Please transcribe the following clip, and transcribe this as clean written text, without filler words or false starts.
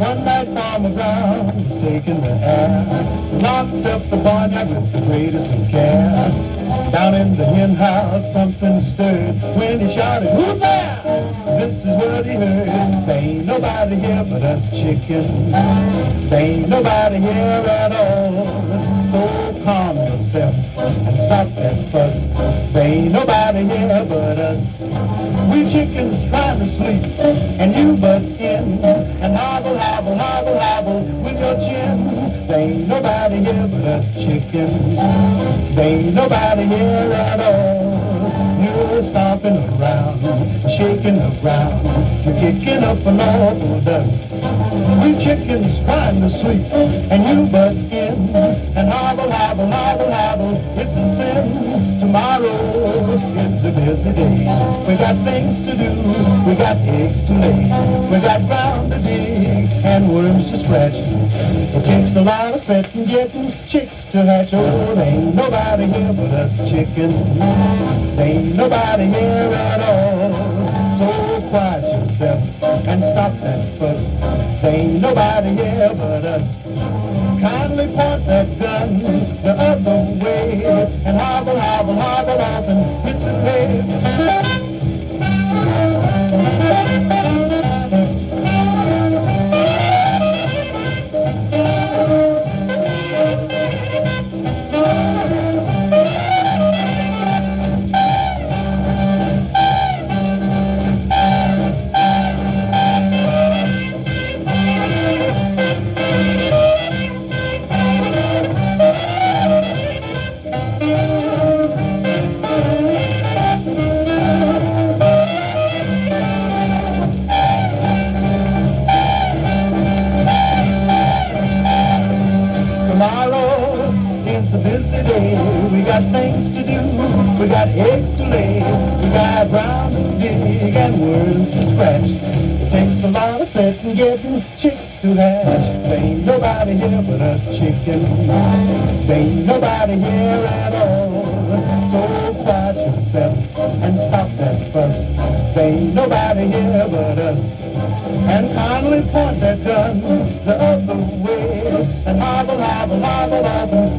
One night Farmer Brown was taking the air, locked up the barnyard with the greatest of care. Down in the hen house something stirred when he shouted, "Who's there?" This is what he heard. There ain't nobody here but us chickens. There ain't nobody here at all. So calm yourself and stop that fuss. There ain't nobody here but us. We chickens trying to sleep, and you butt in and hobble, hobble, hobble, hobble with your chin. There ain't nobody here but us chickens. There ain't nobody here at all. You're stomping around, shaking the ground, you're kicking up an awful dust. We chickens trying to sleep, and you butt in and hobble, hobble, hobble, hobble. It's a sin. Tomorrow is a busy day. We got things to do, we got eggs to lay, we got ground to dig and worms to scratch. It takes a lot of setting, getting chicks to hatch. Oh, there ain't nobody here but us chickens. There ain't nobody here at all. So quiet yourself and stop that fuss. There ain't nobody here but us. Kindly point that gun the other way and hobble, hobble, hobble off and hit the hay. Tomorrow is a busy day. We got things to do, we got eggs to lay, we got ground to dig and worms to scratch. It takes a lot of setting, getting chicks to hatch. There ain't nobody here but us chickens. There ain't nobody here at all. So quiet yourself and stop that fuss. There ain't nobody here but us. And kindly point that gun the other way and hobble, hobble, hobble, hobble